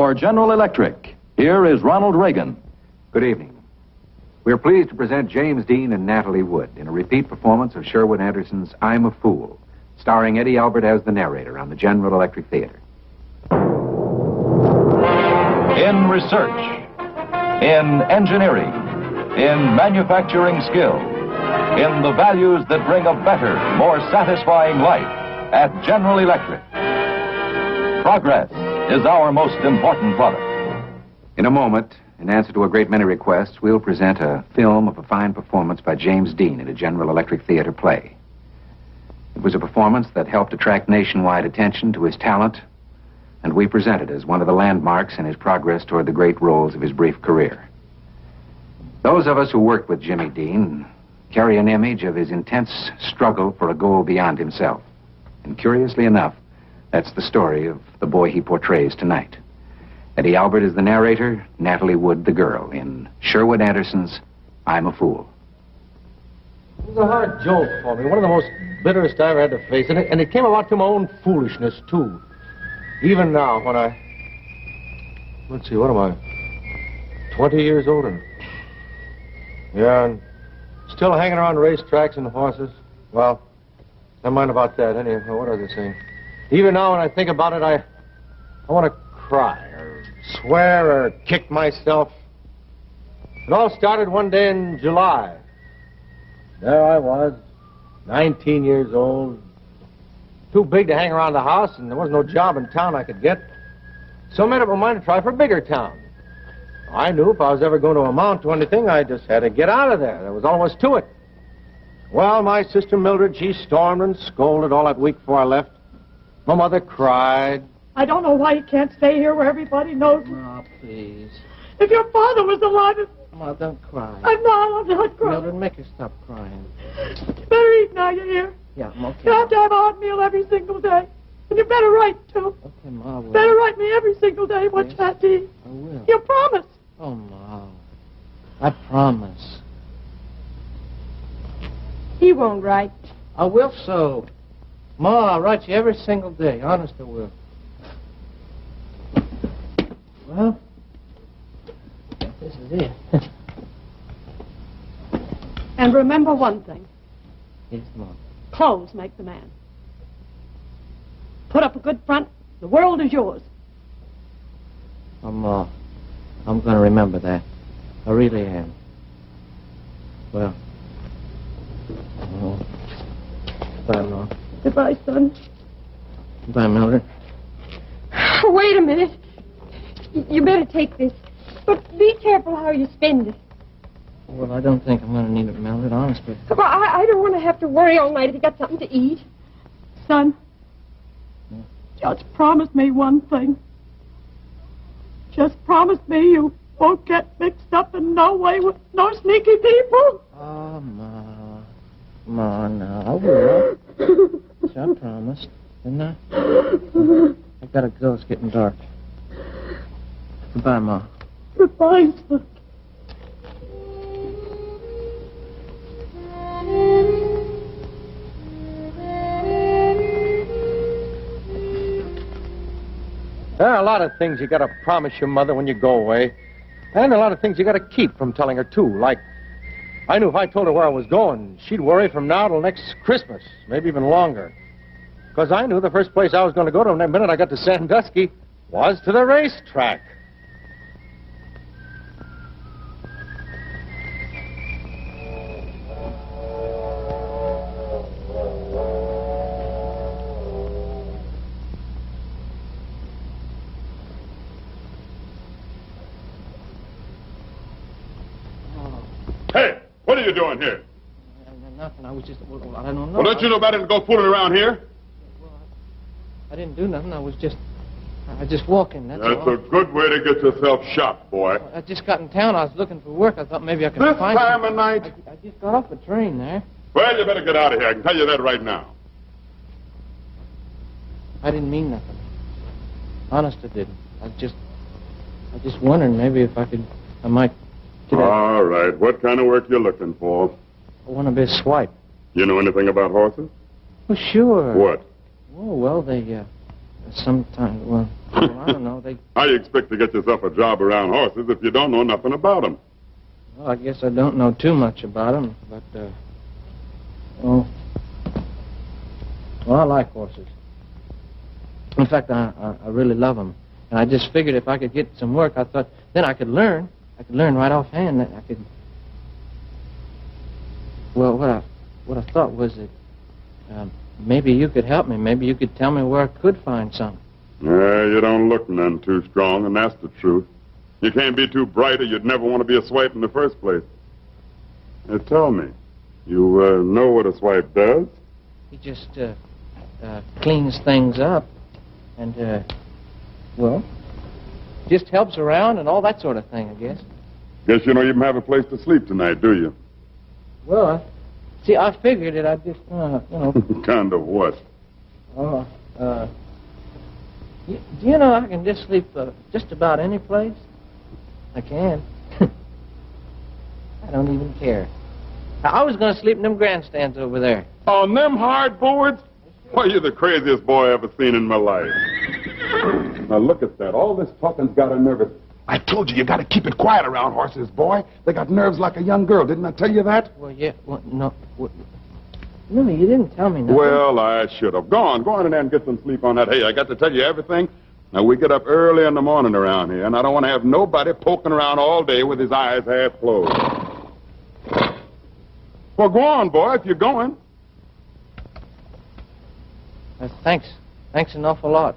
For General Electric, here is Ronald Reagan. Good evening. We're pleased to present James Dean and Natalie Wood in a repeat performance of Sherwood Anderson's I'm a Fool, starring Eddie Albert as the narrator on the General Electric Theater. In research, in engineering, in manufacturing skill, in the values that bring a better, more satisfying life at General Electric. Progress is our most important product. In a moment, in answer to a great many requests, we'll present a film of a fine performance by James Dean in a General Electric Theater play. It was a performance that helped attract nationwide attention to his talent, and we present it as one of the landmarks in his progress toward the great roles of his brief career. Those of us who worked with Jimmy Dean carry an image of his intense struggle for a goal beyond himself. And curiously enough, that's the story of the boy he portrays tonight. Eddie Albert is the narrator, Natalie Wood the girl, in Sherwood Anderson's I'm a Fool. It was a hard jolt for me, one of the most bitterest I ever had to face, and it came about through my own foolishness, too. Even now, when let's see, what am I, 20 years older? Yeah, and still hanging around racetracks and horses. Well, never mind about that. Anyhow, what was I saying? Even now, when I think about it, I want to cry or swear or kick myself. It all started one day in July. There I was, 19 years old, too big to hang around the house, and there was no job in town I could get. So I made up my mind to try for a bigger town. I knew if I was ever going to amount to anything, I just had to get out of there. There was all there was to it. Well, my sister Mildred, she stormed and scolded all that week before I left. My mother cried. I don't know why you can't stay here where everybody knows. Oh, please. If your father was alive... Ma, don't cry. I'm not crying. Mildred, make her stop crying. You better eat now, you hear? Yeah, I'm okay. You have to have a hot meal every single day. And you better write, too. Okay, Ma, I will. Better write me every single day what you had to eat. I will. You promise. Oh, Ma. I promise. He won't write. I will so. Ma, I'll write you every single day. Honest, I will. Well, this is it. And remember one thing. Yes, Ma. Clothes make the man. Put up a good front. The world is yours. Oh, Ma, I'm going to remember that. I really am. Well. Bye, Ma. Goodbye, son. Bye, Mildred. Oh, wait a minute. You better take this. But be careful how you spend it. Well, I don't think I'm going to need it, Mildred, honest, but... Well, I don't want to have to worry all night if you got something to eat. Son, just promise me one thing. Just promise me you won't get mixed up in no way with no sneaky people. Oh, Ma. Ma, no, I will. I promised, didn't I? I gotta go. It's getting dark. Goodbye, Ma. Goodbye, son. There are a lot of things you gotta promise your mother when you go away. And a lot of things you gotta keep from telling her, too. Like, I knew if I told her where I was going, she'd worry from now till next Christmas, maybe even longer. Because I knew the first place I was going to go to the minute I got to Sandusky was to the racetrack. Hey, what are you doing here? Nothing. I was just... Well, I don't know. Well, don't you know better than to go fooling around here? Well, I didn't do nothing. I was just walking, that's That's all. a good way to get yourself shot, boy. I just got in town. I was looking for work. I thought maybe I could This find time of night? I just got off a train there. Well, you better get out of here. I can tell you that right now. I didn't mean nothing. Honest, I didn't. I just wondered maybe if I might get out. All right. What kind of work you looking for? I want to be a swipe. You know anything about horses? Well, sure. What? Oh, well, they Sometimes, well, I don't know. How you expect to get yourself a job around horses if you don't know nothing about them? Well, I guess I don't know too much about them, but, well, I like horses. In fact, I really love them. And I just figured if I could get some work, I thought, then I could learn. I could learn right offhand. I could... Well, what I thought was that maybe you could help me. Maybe you could tell me where I could find some. Yeah, you don't look none too strong, and that's the truth. You can't be too bright or you'd never want to be a swipe in the first place. Now, tell me, you know what a swipe does? He just cleans things up and, well, just helps around and all that sort of thing, I guess. Guess you don't even have a place to sleep tonight, do you? Well, see, I figured that I'd just, you know... Kind of what? Oh, do you know I can just sleep just about any place? I can. I don't even care. I was going to sleep in them grandstands over there. On them hardboards? Why, you're the craziest boy I ever seen in my life. Now, look at that. All this talking's got her nervous. I told you got to keep it quiet around horses, boy. They got nerves like a young girl. Didn't I tell you that? Well, yeah. Well, no. No, you didn't tell me nothing. Well, I should have. Go on in there and get some sleep on that hay. I got to tell you everything. Now, we get up early in the morning around here, and I don't want to have nobody poking around all day with his eyes half closed. Well, go on, boy, if you're going. Thanks. Thanks an awful lot.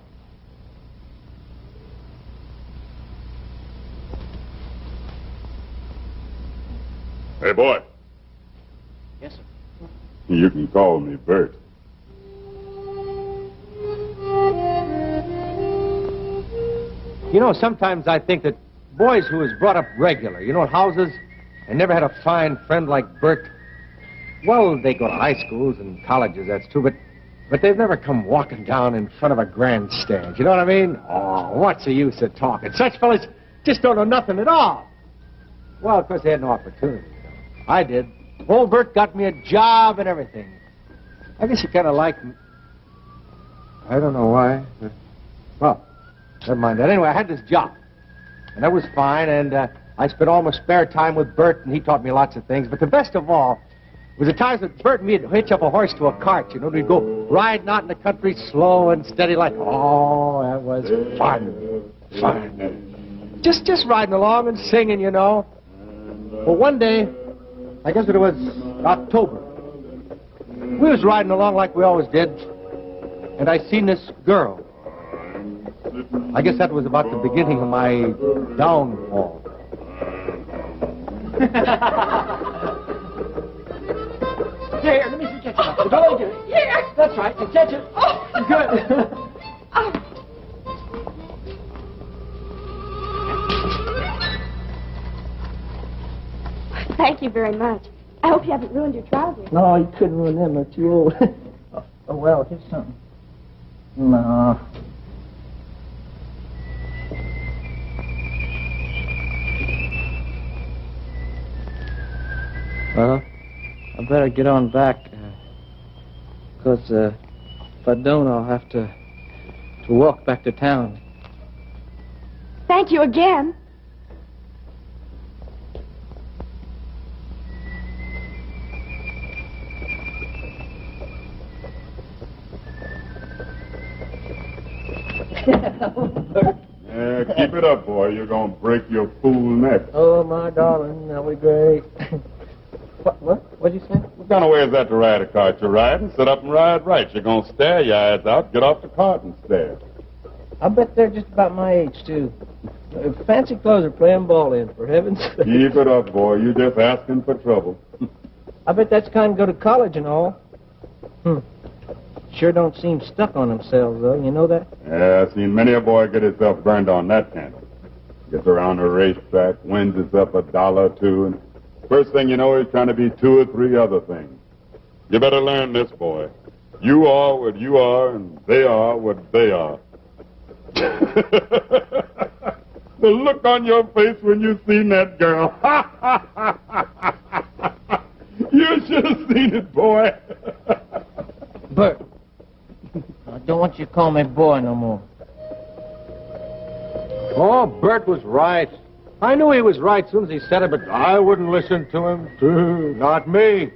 Hey, boy. Yes, sir. You can call me Bert. You know, sometimes I think that boys who was brought up regular, you know, in houses, and never had a fine friend like Bert, well, they go to high schools and colleges, that's true, but they've never come walking down in front of a grandstand. You know what I mean? Oh, what's the use of talking? Such fellas just don't know nothing at all. Well, of course, they had no opportunity. You know. I did. Old Bert got me a job and everything. I guess you kind of like me. I don't know why, but, well, never mind that. Anyway, I had this job, and that was fine, and I spent all my spare time with Bert, and he taught me lots of things. But the best of all was the times that Bert and me would hitch up a horse to a cart, you know. We'd go riding out in the country slow and steady like, oh, that was fun. Fun. Just riding along and singing, you know. Well, one day, I guess it was October, we was riding along like we always did, and I seen this girl. I guess that was about the beginning of my downfall. Here, let me see, catch it. Go ahead. Here. That's right, catch it. Oh. Good. Oh. Thank you very much. I hope you haven't ruined your trousers. No, you couldn't ruin them. They're too old. Oh, well, here's something. No. Well, I better get on back, because if I don't, I'll have to walk back to town. Thank you again. Yeah, keep it up, boy. You're going to break your fool neck. Oh, my darling, that'll be great. What'd you say? What kind of way is that to ride a cart? You're riding, sit up and ride right. You're going to stare your eyes out, get off the cart and stare. I bet they're just about my age, too. Fancy clothes are playing ball in, for heaven's sake. Keep it up, boy. You're just asking for trouble. I bet that's kind of go to college and all. Sure don't seem stuck on themselves, though. You know that? Yeah, I've seen many a boy get himself burned on that candle. Gets around a racetrack, wins himself $1 or $2, and first thing you know, he's trying to be 2 or 3 other things. You better learn this, boy. You are what you are, and they are what they are. The look on your face when you seen that girl. You should have seen it, boy. Bert. don't want you to call me boy no more. Oh, Bert was right. I knew he was right as soon as he said it, but I wouldn't listen to him. Not me.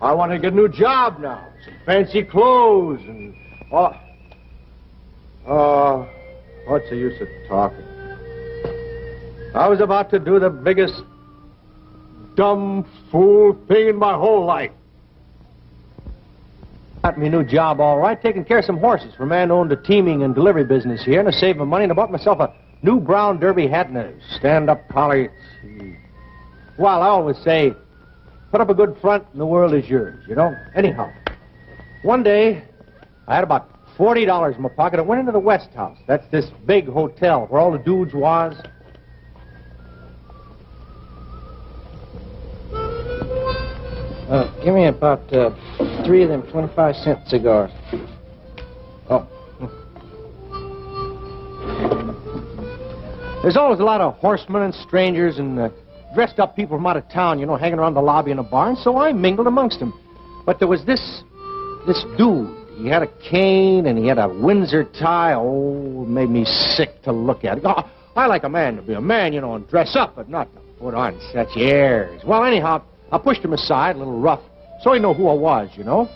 I want to get a new job now. Some fancy clothes and... what's the use of talking? I was about to do the biggest dumb fool thing in my whole life. Got me a new job, all right, taking care of some horses for a man who owned a teaming and delivery business here, and I saved my money, and I bought myself a new brown derby hat and a stand-up collar. Well, I always say, put up a good front and the world is yours, you know? Anyhow, one day, I had about $40 in my pocket. I went into the West House. That's this big hotel where all the dudes was. Give me about 3 of them 25-cent cigars. Oh. There's always a lot of horsemen and strangers and dressed-up people from out of town, you know, hanging around the lobby in a bar, and so I mingled amongst them. But there was this dude. He had a cane, and he had a Windsor tie. Oh, it made me sick to look at. I like a man to be a man, you know, and dress up, but not to put on such airs. Well, anyhow, I pushed him aside, a little rough, so he knew who I was, you know.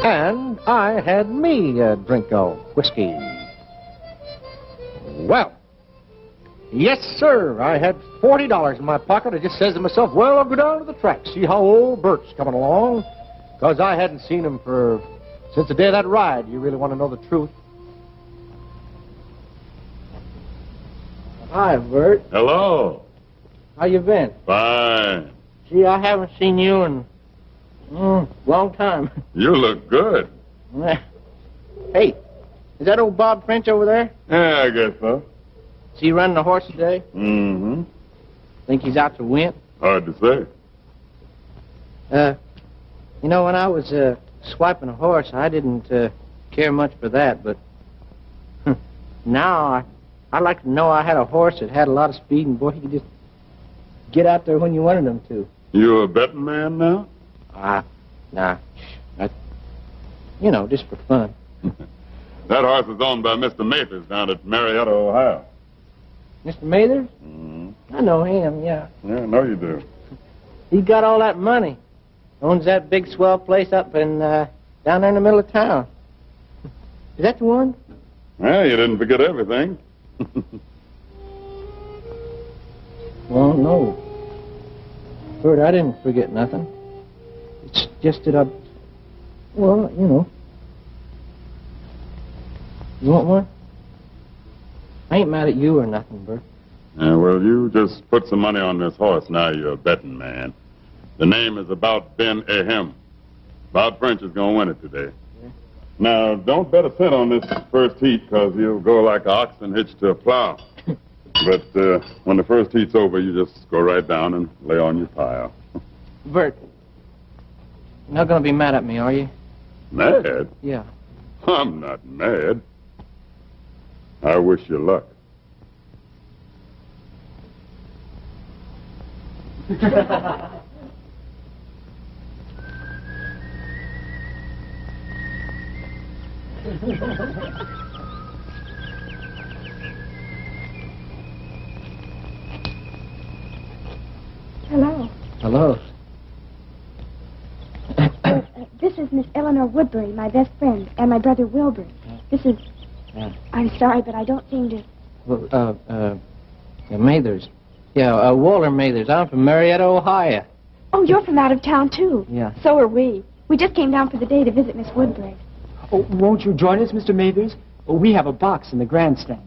And I had me a drink of whiskey. Well, yes, sir, I had $40 in my pocket. I just says to myself, well, I'll go down to the track, see how old Bert's coming along, because I hadn't seen him since the day of that ride. You really want to know the truth? Hi, Bert. Hello. How you been? Fine. Gee, I haven't seen you in long time. You look good. Hey, is that old Bob French over there? Yeah, I guess so. Is he running the horse today? Mm-hmm. Think he's out to win? Hard to say. You know, when I was swiping a horse, I didn't care much for that, but now I'd like to know I had a horse that had a lot of speed, and boy, he could just get out there when you wanted him to. You a betting man now? Nah. You know, just for fun. That horse is owned by Mr. Mathers down at Marietta, Ohio. Mr. Mathers? Mm-hmm. I know him, yeah. Yeah, I know you do. He got all that money. Owns that big swell place up in, down there in the middle of town. Is that the one? Well, you didn't forget everything. Well, no. Bert, I didn't forget nothing. It's just that well, you know. You want one? I ain't mad at you or nothing, Bert. Yeah, well, you just put some money on this horse. Now you're a betting man. The name is About Ben Ahem. Bob French is going to win it today. Yeah. Now, don't bet a cent on this first heat, because you'll go like an oxen hitched to a plow. But when the first heat's over, you just go right down and lay on your pile. Bert, you're not going to be mad at me, are you? Mad? Yeah. I'm not mad. I wish you luck. Hello. Hello. This is Miss Eleanor Woodbury, my best friend, and my brother Wilbur. This is... I'm sorry, but I don't seem to... Well, Mathers. Yeah, Walter Mathers. I'm from Marietta, Ohio. Oh, you're from out of town, too. Yeah. So are we. We just came down for the day to visit Miss Woodbury. Oh, won't you join us, Mr. Mathers? Oh, we have a box in the grandstand.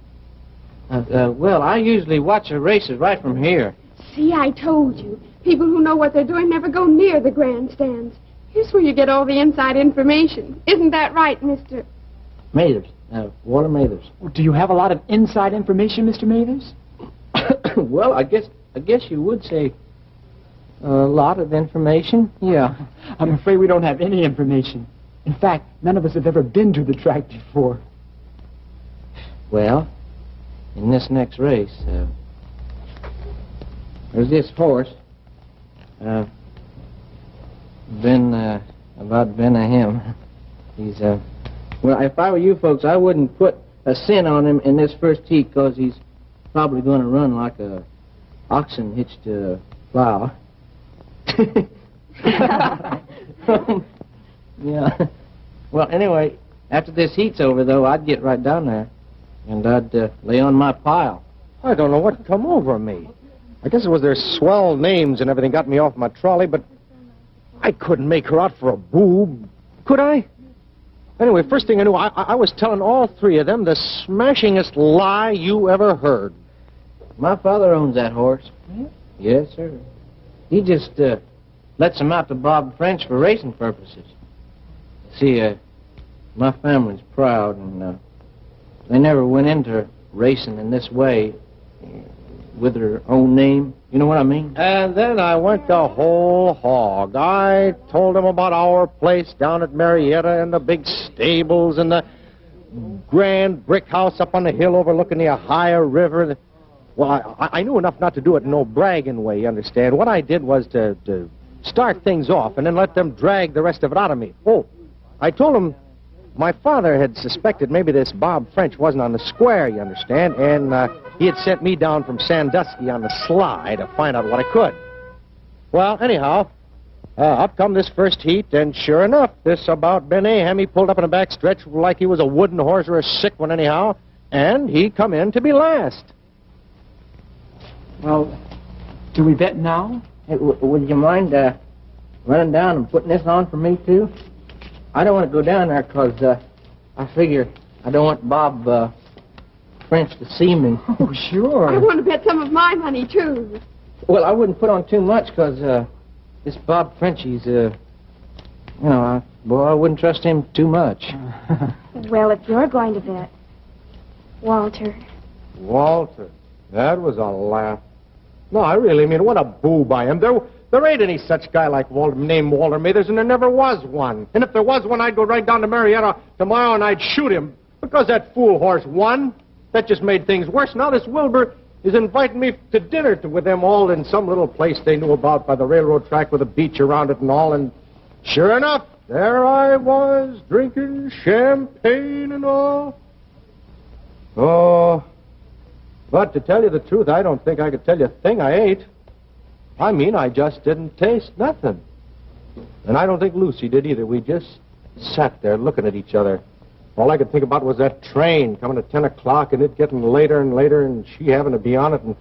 Well, I usually watch the races right from here. See, I told you. People who know what they're doing never go near the grandstands. Here's where you get all the inside information. Isn't that right, Mr. Mathers. Walter Mathers. Do you have a lot of inside information, Mr. Mathers? Well, I guess you would say a lot of information. Yeah. I'm afraid we don't have any information. In fact, none of us have ever been to the track before. Well, in this next race, there's this horse. About Ben of him. He's, well, if I were you folks, I wouldn't put a cent on him in this first heat, because he's probably going to run like a oxen hitched to a plow. Yeah. Well, anyway, after this heat's over, though, I'd get right down there, and I'd lay on my pile. I don't know what come over me. I guess it was their swell names and everything got me off my trolley, but I couldn't make her out for a boob, could I? Anyway, first thing I knew, I was telling all three of them the smashingest lie you ever heard. My father owns that horse. Yes, sir. He just lets him out to Bob French for racing purposes. See, my family's proud, and they never went into racing in this way with their own name. You know what I mean? And then I went the whole hog. I told them about our place down at Marietta and the big stables and the grand brick house up on the hill overlooking the Ohio River. Well, I knew enough not to do it in no bragging way, you understand. What I did was to start things off and then let them drag the rest of it out of me. Oh, I told them my father had suspected maybe this Bob French wasn't on the square, you understand, and he had sent me down from Sandusky on the sly to find out what I could. Well, anyhow, up come this first heat, and sure enough, this about Ben Aham, he pulled up in a back stretch like he was a wooden horse or a sick one anyhow, and he come in to be last. Well, do we bet now? Hey, would you mind running down and putting this on for me, too? I don't want to go down there because I figure I don't want Bob French to see me. Oh, sure. I want to bet some of my money, too. Well, I wouldn't put on too much because this Bob French, he's, I wouldn't trust him too much. Well, if you're going to bet, Walter. Walter, that was a laugh. No, I really mean, what a boob I am. There ain't any such guy like Walter, named Walter Mathers, and there never was one. And if there was one, I'd go right down to Marietta tomorrow and I'd shoot him. Because that fool horse won. That just made things worse. Now this Wilbur is inviting me to dinner with them all in some little place they knew about by the railroad track with a beach around it and all. And sure enough, there I was, drinking champagne and all. Oh, but to tell you the truth, I don't think I could tell you a thing I ate. I mean, I just didn't taste nothing. And I don't think Lucy did either. We just sat there looking at each other. All I could think about was that train coming at 10 o'clock and it getting later and later and she having to be on it. And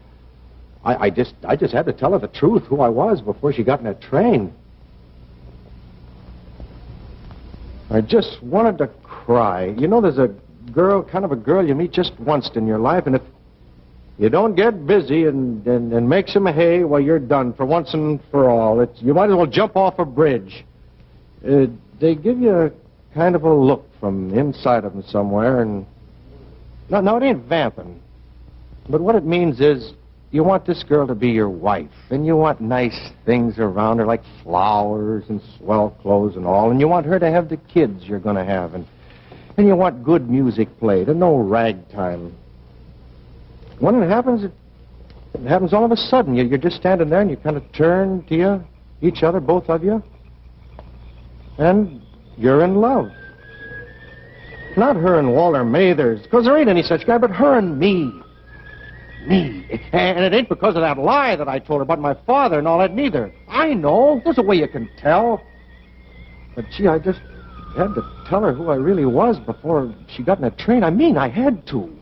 I just had to tell her the truth, who I was, before she got in that train. I just wanted to cry. You know, there's a girl, kind of a girl you meet just once in your life, and if you don't get busy and make some hay, well, you're done for once and for all. You might as well jump off a bridge. They give you a kind of a look from inside of them somewhere, and no, it ain't vamping. But what it means is you want this girl to be your wife, and you want nice things around her like flowers and swell clothes and all, and you want her to have the kids you're going to have, and you want good music played and no ragtime. When it happens all of a sudden. You're just standing there and you kind of turn to each other, both of you, and you're in love. Not her and Walter Mathers, because there ain't any such guy, but her and me. Me. And it ain't because of that lie that I told her about my father and all that, neither. I know. There's a way you can tell. But, gee, I just had to tell her who I really was before she got in that train. I mean, I had to.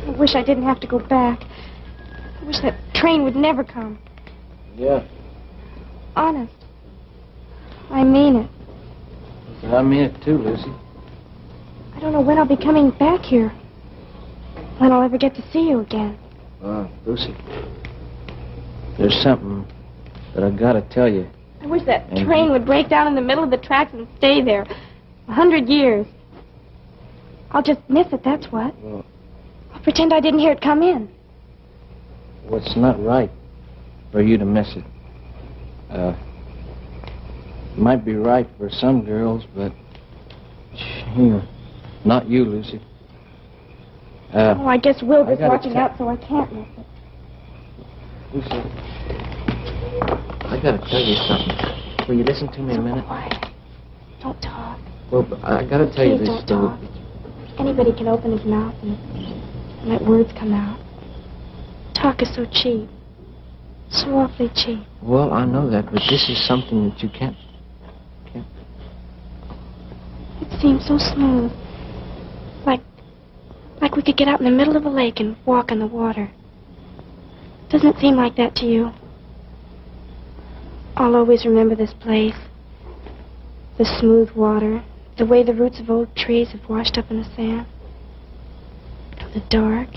I wish I didn't have to go back. I wish that train would never come. Yeah. Honest. I mean it. I mean it too, Lucy. I don't know when I'll be coming back here. When I'll ever get to see you again. Lucy, there's something that I've got to tell you. I wish that train would break down in the middle of the tracks and stay there 100 years. I'll just miss it, that's what. Well, I'll pretend I didn't hear it come in. it's not right for you to miss it. It might be right for some girls, but not you, Lucy. Oh, I guess Wilbur's I gotta watching out, so I can't miss it. Lucy, I gotta tell you something. Will you listen to me a minute? Quiet. Don't talk. Well, I gotta tell you Please this. don't talk. Anybody can open his mouth and let words come out. Talk is so cheap. So awfully cheap. Well, I know that, but this is something that you can't. It seems so smooth. Like we could get out in the middle of a lake and walk on the water. Doesn't it seem like that to you? I'll always remember this place. The smooth water, the way the roots of old trees have washed up in the sand. The dark.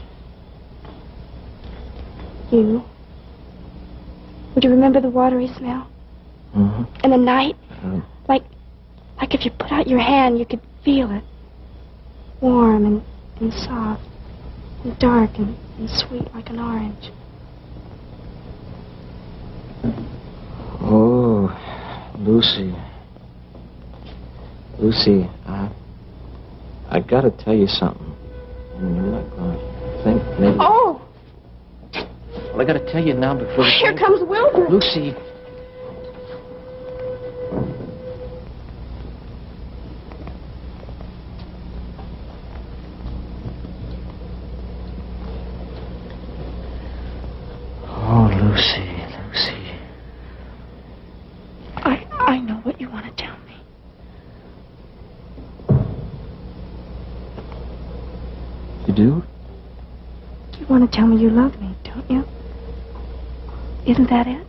You. Would you remember the watery smell? Mm-hmm. And the night? Like if you put out your hand, you could feel it. Warm and soft. And dark and sweet like an orange. Oh, Lucy. Lucy, I gotta tell you something. And you're not gonna think maybe... Oh! Well, I gotta tell you now before... Here comes Wilbur. Lucy. Oh, Lucy. I know what you want to tell me. You do? You want to tell me you love me, don't you? Isn't that it?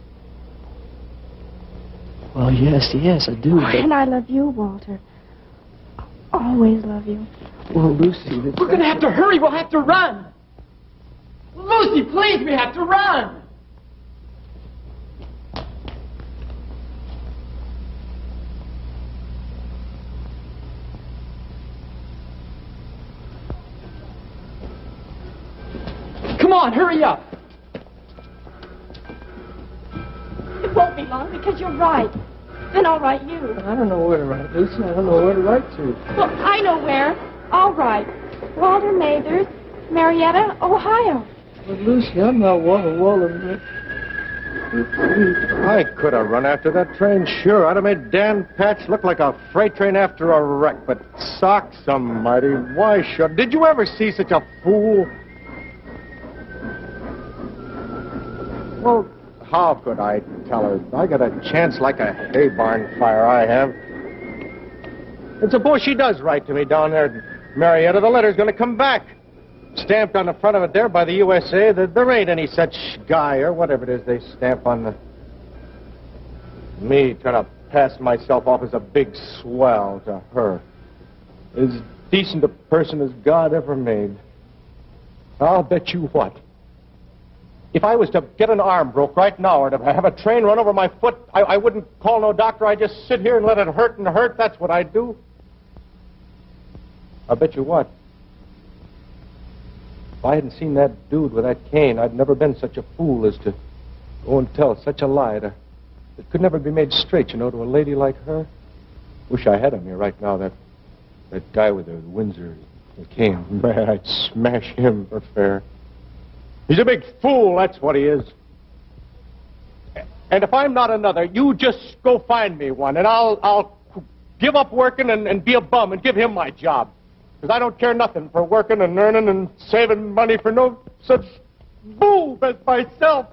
Well, yes, I do, but... And I love you, Walter. I'll always love you. Well, Lucy... We're going to have to hurry. We'll have to run. Lucy, please, we have to run. Come on, hurry up. It won't be long because you're right. Then I'll write you. I don't know where to write, Lucy. I don't know where to write to. Well, I know where. I'll write. Walter Mathers, Marietta, Ohio. But, Lucy, I'm not Walter. I could have run after that train, sure. I'd have made Dan Patch look like a freight train after a wreck. But socks almighty, why should... Did you ever see such a fool? Well, how could I tell her? I got a chance like a hay barn fire, I have. And suppose she does write to me down there at Marietta. The letter's going to come back. Stamped on the front of it there by the USA that there ain't any such guy or whatever it is they stamp on the... Me trying to pass myself off as a big swell to her. As decent a person as God ever made. I'll bet you what. If I was to get an arm broke right now or to have a train run over my foot, I wouldn't call no doctor. I'd just sit here and let it hurt and hurt. That's what I'd do. I'll bet you what. If I hadn't seen that dude with that cane, I'd never been such a fool as to go and tell such a lie that could never be made straight, you know, to a lady like her. Wish I had him here right now, that guy with the Windsor, the cane. Man, I'd smash him for fair. He's a big fool, that's what he is. And if I'm not another, you just go find me one, and I'll give up working and be a bum and give him my job. Because I don't care nothing for working and earning and saving money for no such boob as myself.